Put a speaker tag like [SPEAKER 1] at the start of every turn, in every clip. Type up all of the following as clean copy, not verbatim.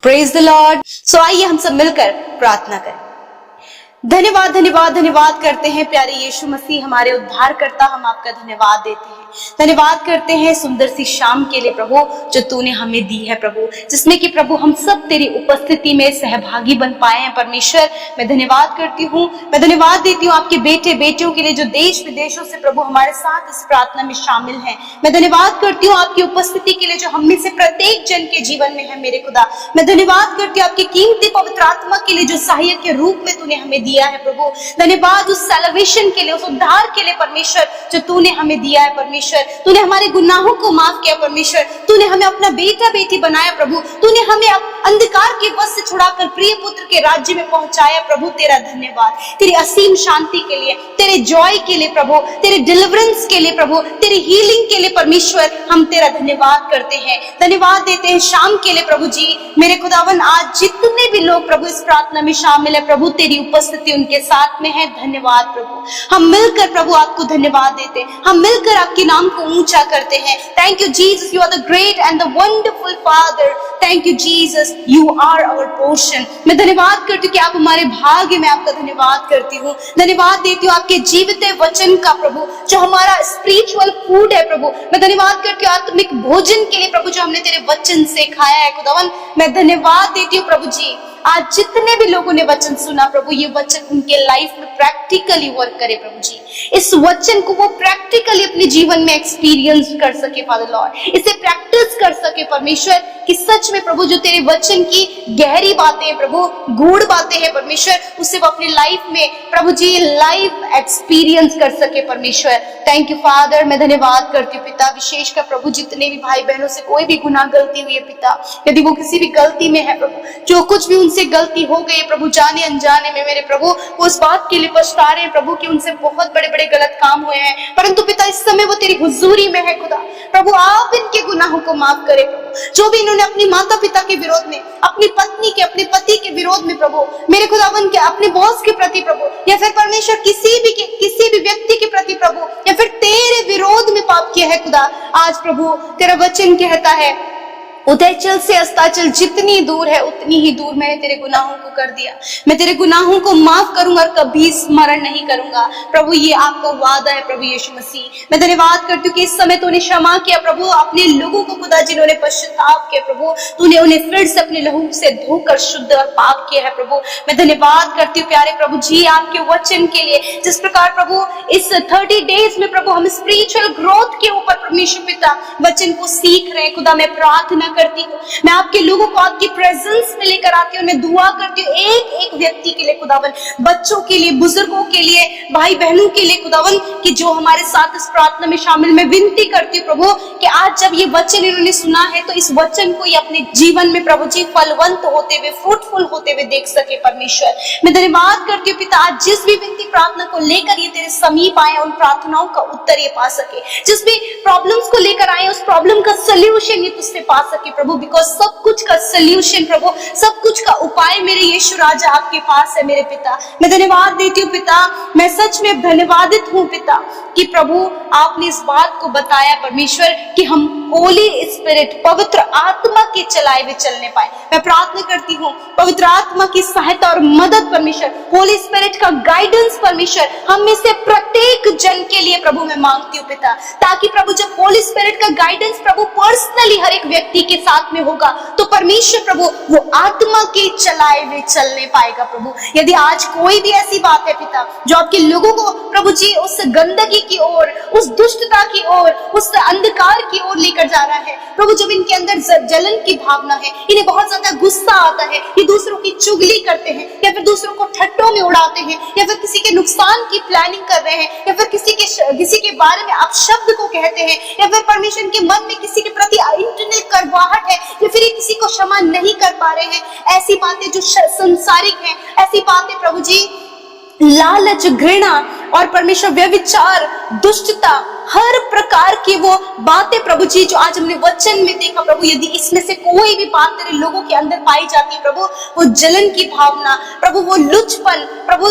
[SPEAKER 1] Praise the Lord. सो आइए हम सब मिलकर प्रार्थना करें। धन्यवाद धन्यवाद धन्यवाद करते हैं प्यारे यीशु मसीह हमारे उद्धारकर्ता, हम आपका धन्यवाद देते हैं। धन्यवाद करते हैं सुंदर सी शाम के लिए प्रभु जो तूने हमें दी है प्रभु, जिसमें कि प्रभु हम सब तेरी उपस्थिति में सहभागी बन पाए हैं। परमेश्वर मैं धन्यवाद करती हूँ, मैं धन्यवाद देती हूँ आपके बेटे बेटियों के लिए जो देश विदेशों से प्रभु हमारे साथ इस प्रार्थना में शामिल हैं। मैं धन्यवाद करती हूँ आपकी उपस्थिति के लिए जो हम में से प्रत्येक जन के जीवन में है मेरे खुदा। मैं धन्यवाद करती हूँ आपके कीमती पवित्र आत्मा के लिए जो सहायक के रूप में तूने हमें दिया है प्रभु। धन्यवाद उस सेलिब्रेशन के लिए, उस उद्धार के लिए परमेश्वर जो तूने हमें दिया है परमेश्वर। तूने हमारे गुनाहों को माफ किया परमेश्वर, तूने हमें अपना बेटा बेटी बनाया प्रभु, तूने हमें अंधकार के वश से छुड़ाकर प्रिय पुत्र के राज्य में पहुंचाया प्रभु। तेरा धन्यवाद तेरी असीम शांति के लिए, तेरे जॉय के लिए प्रभु, तेरे डिलीवरेंस के लिए प्रभु, तेरी हीलिंग के लिए परमेश्वर हम तेरा धन्यवाद करते हैं। धन्यवाद देते हैं शाम के लिए प्रभु जी। मेरे खुदावन आज जितने भी लोग प्रभु इस प्रार्थना में शामिल है प्रभु तेरी उपस्थिति उनके साथ में है। धन्यवाद प्रभु, हम मिलकर प्रभु आपको धन्यवाद देते हैं, हम मिलकर आपके नाम को ऊंचा करते हैं। Thank you Jesus, you are the great and the wonderful father. Thank you Jesus, you are our portion. मैं धन्यवाद करती हूँ कि आप हमारे भाग्य में, आपका धन्यवाद करती हूँ। धन्यवाद देती हूँ आपके जीवित वचन का प्रभु जो हमारा स्पिरिचुअल फूड है प्रभु। मैं धन्यवाद करती हूँ आत्मिक भोजन के लिए प्रभु जो हमने तेरे वचन से खाया है खुदावन। मैं धन्यवाद देती हूँ प्रभु जी आज जितने भी लोगों ने वचन सुना प्रभु ये वचन उनके लाइफ में प्रैक्टिकली वर्क करे प्रभु जी। इस वचन को वो प्रैक्टिकली अपने जीवन में एक्सपीरियंस कर सके फादर लॉर्ड, इसे प्रैक्टिस कर सके परमेश्वर कि सच में प्रभु जो तेरे वचन की गहरी बातें हैं प्रभु, गूढ़ बातें हैं परमेश्वर, उसे वो अपनी लाइफ में प्रभु जी लाइफ एक्सपीरियंस कर सके परमेश्वर। Thank you father. मैं धन्यवाद करती हूँ पिता विशेष का प्रभु जितने भी भाई बहनों से कोई भी गुनाह गलती हुई है पिता, यदि वो किसी भी गलती में है प्रभु, जो कुछ भी उनसे गलती हो गई प्रभु जाने अनजाने में मेरे प्रभु वो उस बात के लिए पछता रहे हैं प्रभु कि उनसे बहुत बड़े बड़े गलत काम हुए हैं, परंतु पिता इस समय वो तेरी हुजूरी में है खुदा। प्रभु आप इनके गुनाहों को माफ करे प्रभु, जो भी इन्होंने अपनी माता पिता के विरोध में, अपनी पत्नी के, अपने पति के विरोध में प्रभु, मेरे खुदावन के अपने बॉस के प्रति प्रभु, या फिर परमेश्वर किसी भी व्यक्ति के प्रति प्रभु, या फिर तेरे विरोध में पाप किया है खुदा, आज प्रभु तेरा वचन कहता है उदयचल से अस्ताचल जितनी दूर है उतनी ही दूर मैंने तेरे गुनाहों को कर दिया। मैं तेरे गुनाहों को माफ करूंगा और कभी स्मरण नहीं करूंगा प्रभु, ये आपका वादा है प्रभु यीशु मसीह। मैं धन्यवाद करती हूँ कि इस समय तूने क्षमा किया प्रभु अपने लोगों को खुदा जिन्होंने पश्चाताप किया प्रभु, तूने उन्हें फिर से अपने लहू से धोकर शुद्ध और पाक किया है प्रभु। मैं धन्यवाद करती हूँ प्यारे प्रभु जी आपके वचन के लिए, जिस प्रकार प्रभु इस 30 डेज में प्रभु हम स्पिरिचुअल ग्रोथ के ऊपर परमेश्वर पिता वचन को सीख रहे हैं खुदा। मैं प्रार्थना करती हूँ, मैं आपके लोगों को आपकी प्रेजेंस में लेकर आती हूँ, मैं दुआ करती हूँ एक एक व्यक्ति के लिए खुदावन, बच्चों के लिए, बुजुर्गों के लिए, भाई बहनों के लिए खुदावन कि जो हमारे साथ इस प्रार्थना में शामिल। मैं विनती करती हूँ प्रभु कि आज जब ये वचन इन्होंने सुना है तो इस वचन को ये अपने जीवन में प्रभु जी फलवंत होते हुए, फ्रूटफुल होते हुए देख सके परमेश्वर। मैं धन्यवाद करती हूँ पिता आज जिस भी व्यक्ति प्रार्थना को लेकर ये तेरे समीप आए उन प्रार्थनाओं का उत्तर ये पा सके, जिस भी प्रॉब्लम्स को लेकर आए उस प्रॉब्लम का सोल्यूशन ये तुझसे पा सके प्रभु, बिकॉज सब कुछ का सोल्यूशन प्रभु, सब कुछ का उपाय मेरे यीशु राजा आपके पास है मेरे पिता। मैं धन्यवाद देती हूँ पिता, मैं सच में धन्यवादित हूँ पिता कि प्रभु आपने इस बात को बताया परमेश्वर कि हम होली स्पिरिट पवित्र आत्मा के चलाए हुए चलने पाए। मैं प्रार्थना करती हूँ पवित्र आत्मा की सहायता और मदद परमेश्वर, होली स्पिरिट का गाइडेंस परमेश्वर हम में से प्रत्येक जन के लिए प्रभु मैं मांगती हूँ पिता, ताकि प्रभु जब होली स्पिरिट का गाइडेंस प्रभु पर्सनली हर एक व्यक्ति के साथ में होगा तो परमेश्वर प्रभु वो आत्मा के चलाए हुए चलने पाएगा प्रभु। यदि आज कोई भी ऐसी बात है पिता जो आपके लोगों को प्रभु जी उस गंदगी की ओर, उस दुष्टता की ओर, उस अंधकार की ओर लेकर जा रहा है प्रभु, जब इनके अंदर जलन की भावना है, इन्हें बहुत ज्यादा गुस्सा आता है, ये दूसरों की चुगली करते हैं या फिर दूसरों को ठट्टों में उड़ाते हैं या फिर किसी के नुकसान की प्लानिंग कर रहे हैं या फिर किसी के बारे में आप शब्द को कहते हैं या फिर परमेश्वर के मन में किसी के प्रति इंटरनल करवाहट है या फिर ये किसी को क्षमा नहीं कर पा रहे हैं, ऐसी बातें जो संसारिक हैं, ऐसी बातें प्रभु जी लालच, घृणा और परमेश्वर व्यभिचार, दुष्टता, हर प्रकार की वो बातें प्रभु जी जो आज हमने वचन में देखा प्रभु, यदि इसमें से कोई भी बात तेरे लोगों के अंदर पाई जाती है प्रभु, वो जलन की भावना प्रभु, वो लुचपन प्रभु,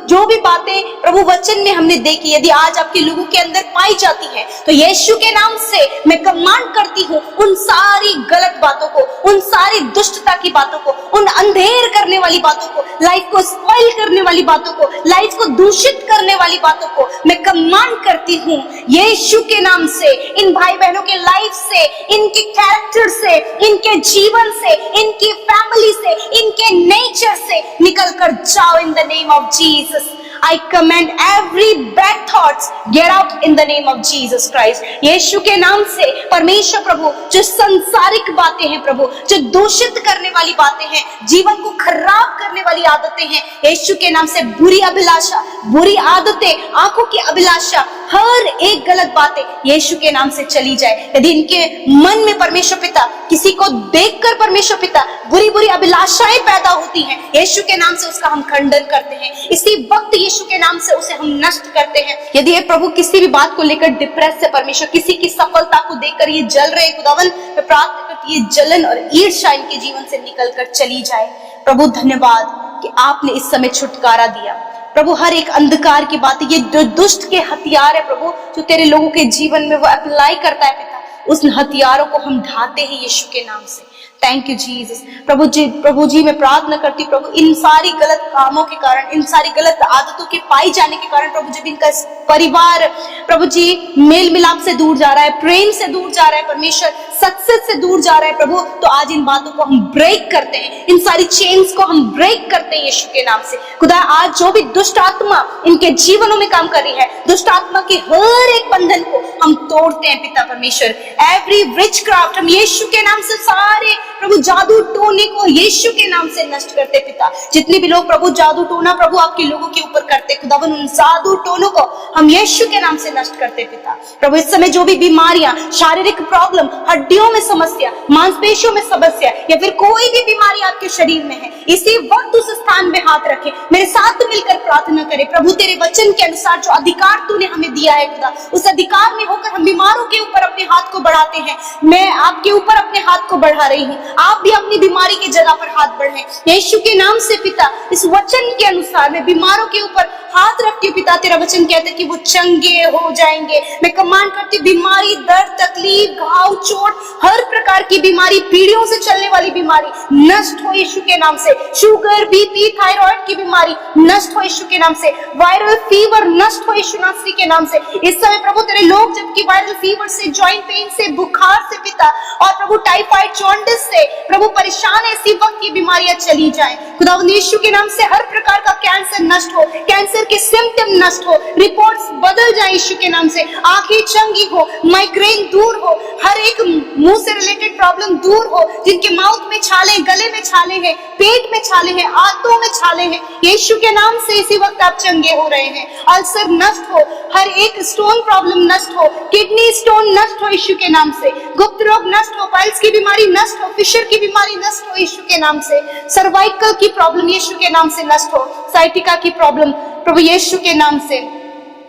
[SPEAKER 1] जो भी बातें प्रभु वचन में हमने देखी, यदि आज आपके लोगों के अंदर पाई जाती है, तो यीशु के नाम से मैं कमांड करती हूँ उन सारी गलत बातों को, उन सारी दुष्टता की बातों को, उन अंधेर करने वाली बातों को, लाइफ को स्पॉइल करने वाली बातों को, लाइफ को दूषित करने वाली बातों को मैं कमांड करती हूँ यीशु के नाम से। इन भाई बहनों के लाइफ से, इनके कैरेक्टर से, इनके जीवन से, इनकी फैमिली से, इनके नेचर से निकल कर जाओ इन the name of Jesus. I command every bad thoughts get out in the name of Jesus Christ। यीशु के नाम से परमेश्वर प्रभु, जो संसारिक बातें हैं प्रभु, जो दूषित करने वाली बातें हैं, जीवन को खराब करने वाली आदतें हैं, यीशु के नाम से बुरी अभिलाषा, बुरी आदतें, आंखों की अभिलाषा, हर एक गलत बातें यीशु के नाम से चली जाए। यदि इनके मन में परमेश्वर पिता किसी को देखकर परमेश्वर पिता बुरी बुरी अभिलाषाएं पैदा होती हैं, यीशु के नाम से उसका हम खंडन करते हैं। इसी वक्त यीशु के नाम से उसे हम नष्ट करते हैं। यदि ये प्रभु किसी भी बात को लेकर डिप्रेस है परमेश्वर, किसी की सफलता को देखकर ये जल रहे खुदावन, मैं प्रार्थना करती हूँ ये जलन और ईर्ष्या इनके जीवन से निकल कर चली जाए। प्रभु धन्यवाद कि आपने इस समय छुटकारा दिया। प्रभु हर एक अंधकार की बात, ये जो दुष्ट के हथियार है प्रभु, जो तेरे लोगों के जीवन में वो अप्लाई करता है पिता, उस हथियारों को हम ढाते हैं यीशु के नाम से। Thank you Jesus. प्रभु जी मैं प्रार्थना करती हूँ प्रभु, इन सारी गलत कामों के कारण, इन सारी गलत आदतों के पाई जाने के कारण प्रभु, जब इनका परिवार प्रभु जी मेल मिलाप से दूर जा रहा है, प्रेम से दूर जा रहा है परमेश्वर, सक्सेस से दूर जा रहा है प्रभु, तो आज इन बातों को हम ब्रेक करते हैं, इन सारी चेन्स को हम ब्रेक करते हैं यीशु के नाम से। खुदा आज जो भी दुष्ट आत्मा इनके जीवनों में काम कर रही है, दुष्ट आत्मा के हर एक बंधन को हम तोड़ते हैं पिता परमेश्वर। एवरी विचक्राफ्ट हम यीशु के नाम से, सारे प्रभु जादू टोने को यीशु के नाम से नष्ट करते पिता। जितने भी लोग प्रभु जादू टोना प्रभु आपके लोगों के ऊपर करते खुदावन, उन जादू टोनों को हम यीशु के नाम से नष्ट करते पिता। प्रभु इस समय जो भी बीमारियां, शारीरिक प्रॉब्लम, हड्डियों में समस्या, मांसपेशियों में समस्या, या फिर कोई भी बीमारी आपके शरीर में है, इसी वक्त उस स्थान में हाथ रखे, मेरे साथ मिलकर प्रार्थना करें। प्रभु तेरे वचन के अनुसार जो अधिकार तूने हमें दिया है खुदा, उस अधिकार में होकर हम बीमारों के ऊपर अपने हाथ को बढ़ाते हैं। मैं आपके ऊपर अपने हाथ को बढ़ा रही हूँ, आप भी अपनी बीमारी की जगह पर हाथ बढ़ाएं यीशु के नाम से पिता। इस वचन के अनुसार मैं बीमारों के ऊपर हाथ रखती हूँ पिता, तेरा वचन कहता है कि वो चंगे हो जाएंगे। मैं कमांड करती हूँ बीमारी, दर्द, तकलीफ, घाव, चोट, हर प्रकार की बीमारी, पीढ़ियों से चलने वाली बीमारी नष्ट हो यीशु के नाम से। शुगर, बीपी, थायराइड की बीमारी नष्ट हो यीशु के नाम से। वायरल फीवर नष्ट हो यीशु नासरी के नाम से। इस समय प्रभु तेरे लोग जबकि वायरल फीवर से, जॉइंट पेन से, बुखार से पिता, और प्रभु टाइफाइड, जॉन्डिस से प्रभु परेशान है, इसी वक्त की बीमारियां चली जाए खुदावंद यीशु के नाम से। हर प्रकार का कैंसर नष्ट हो, कैंसर के सिम्टम नष्ट हो, रिपोर्ट्स बदल जाए यीशु के नाम से। आंखें चंगी हो, माइग्रेन दूर हो, हर एक मुंह से रिलेटेड प्रॉब्लम दूर हो, जिनके माउथ में छाले, गले में छाले हैं, पेट में छाले हैं, आंतों में छाले हैं, यीशु के नाम से इसी वक्त आप चंगे हो रहे हैं। अल्सर नष्ट हो, हर एक स्टोन प्रॉब्लम नष्ट हो, किडनी स्टोन नष्ट हो यीशु के नाम से, गुप्त रोग नष्ट हो, पाइल्स की बीमारी नष्ट हो, फिशर की बीमारी नष्ट हो यीशु के नाम से, सर्वाइकल की प्रॉब्लम यीशु के नाम से नष्ट हो, साइटिका की प्रॉब्लम प्रभु यीशु के नाम से।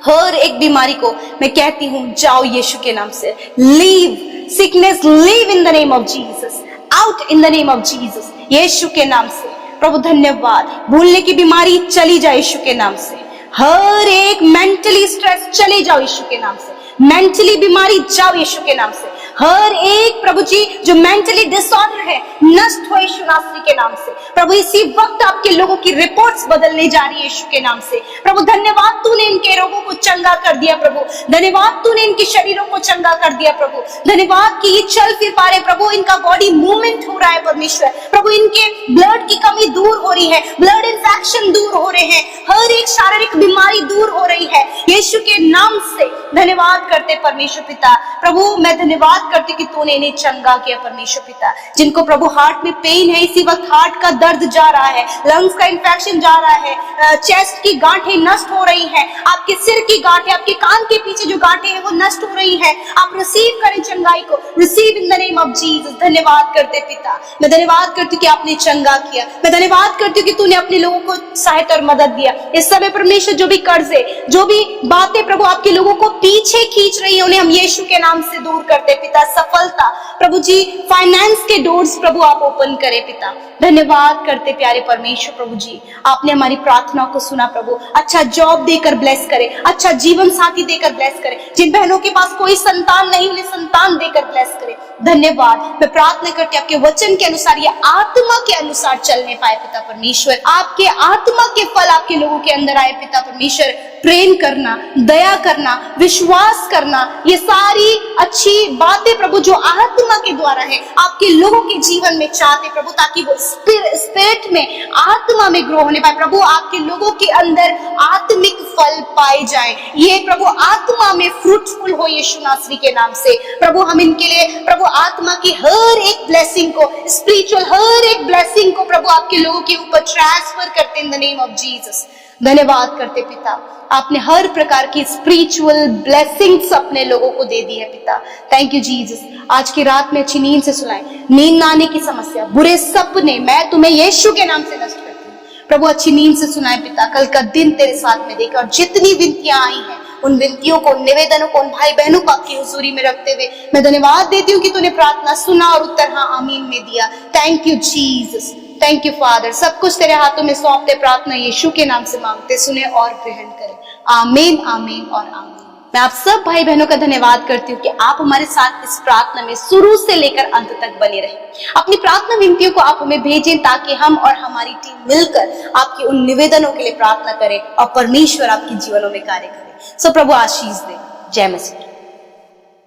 [SPEAKER 1] हर एक बीमारी को मैं कहती हूँ जाओ यीशु के नाम से। Leave sickness, leave in the name of Jesus, out in the name of Jesus, Yeshu के नाम से। प्रभु धन्यवाद। भूलने की बीमारी चली जाए यीशु के नाम से। हर एक मेंटली स्ट्रेस चले जाओ यीशु के नाम से। मेंटली बीमारी जाओ यीशु के नाम से। हर एक प्रभु जी जो मेंटली डिसऑर्डर है नष्ट हो यीशु नासरी के नाम से। प्रभु इसी वक्त आपके लोगों की रिपोर्ट्स बदलने जा रही है यीशु के नाम से। प्रभु धन्यवाद, तूने इनके रोगों को चंगा कर दिया प्रभु। धन्यवाद, तूने इनके शरीरों को चंगा कर दिया प्रभु। धन्यवाद कि ये चल फिर पा रहे प्रभु, इनका बॉडी मूवमेंट हो रहा है परमेश्वर। प्रभु इनके ब्लड की कमी दूर हो रही है, ब्लड इन्फेक्शन दूर हो रहे हैं, हर एक शारीरिक बीमारी दूर हो रही है यीशु के नाम से। धन्यवाद करते परमेश्वर पिता। प्रभु मैं धन्यवाद करती कि तूने इन्हें चंगा किया परमेश्वर पिता। जिनको प्रभु हार्ट में पेन है, इसी वक्त हार्ट का दर्द जा रहा है, लंग्स का इन्फेक्शन जा रहा है, चेस्ट की गांठें नष्ट हो रही हैं, आपके सिर की गांठें, आपके कान के पीछे जो गांठें हैं वो नष्ट हो रही हैं। आप रिसीव करें चंगाई को, receive in the name of Jesus. धन्यवाद करते पिता, मैं धन्यवाद करती हूँ कि आपने चंगा किया। मैं धन्यवाद करती हूँ कि तूने अपने लोगों को सहायता और मदद दिया। इस समय परमेश्वर जो भी कर्जे, जो भी बातें प्रभु आपके लोगों को पीछे खींच रही है, उन्हें हम यीशु के नाम से दूर करते पिता। सफलता प्रभु जी, फाइनेंस के डोर्स प्रभु आप ओपन करें पिता। धन्यवाद करते प्यारे परमेश्वर प्रभु जी, आपने हमारी प्रार्थना को सुना प्रभु। अच्छा जॉब देकर ब्लेस करे, अच्छा जीवन साथी देकर ब्लेस करे। जिन बहनों के पास कोई संतान नहीं, उन्हें संतान देकर ब्लेस करे। धन्यवाद। मैं प्रार्थना करती हूँ आपके वचन के अनुसार, या आत्मा के अनुसार चलने पाए पिता परमेश्वर। आपके आत्मा के फल आपके लोगों के अंदर आए पिता परमेश्वर। प्रेम करना, दया करना, विश्वास करना, ये सारी अच्छी बातें प्रभु जो आत्मा के द्वारा है आपके लोगों के जीवन में चाहते प्रभु, ताकि वो स्पिरिट में, आत्मा में ग्रो होने पाए प्रभु। आपके लोगों के अंदर आत्मिक फल पाए जाए, ये प्रभु आत्मा में फ्रूटफुल हो यीशु नासरी के नाम से प्रभु। हम इनके लिए प्रभु आत्मा की हर एक ब्लेसिंग को, स्पिरिचुअल हर एक ब्लेसिंग को प्रभु आपके लोगों के ऊपर ट्रांसफर करते इन द नेम ऑफ जीसस। धन्यवाद करते पिता, आपने हर प्रकार की स्पिरिचुअल ब्लेसिंग्स अपने लोगों को दे दी है पिता। Thank you Jesus. आज की रात में अच्छी नींद से सुलाएं, नींद ना आने की समस्या, बुरे सपने मैं तुम्हें यीशु के नाम से नष्ट करती हूँ प्रभु। अच्छी नींद से सुनाए पिता, कल का दिन तेरे साथ में देकर, और जितनी विनतियां आई हैं उन विनतियों को, निवेदनों को, उन भाई बहनों को आपकी हुजूरी में रखते हुए मैं धन्यवाद देती हूँ कि तूने प्रार्थना सुना और उत्तर हाँ आमीन में दिया। Thank you Jesus, thank you father. सब कुछ तेरे हाथों में सौंपते, प्रार्थना यीशु के नाम से मांगते, सुने और ग्रहण करें। आमीन, आमीन और आमीन। मैं आप सब भाई बहनों का धन्यवाद करती हूँ कि आप हमारे साथ इस प्रार्थना में शुरू से लेकर अंत तक बने रहे। अपनी प्रार्थना विनतियों को आप हमें भेजें ताकि हम और हमारी टीम मिलकर आपके उन निवेदनों के लिए प्रार्थना करें और परमेश्वर आपके जीवनों में कार्य करे। सो प्रभु आशीष दे। जय मसीह।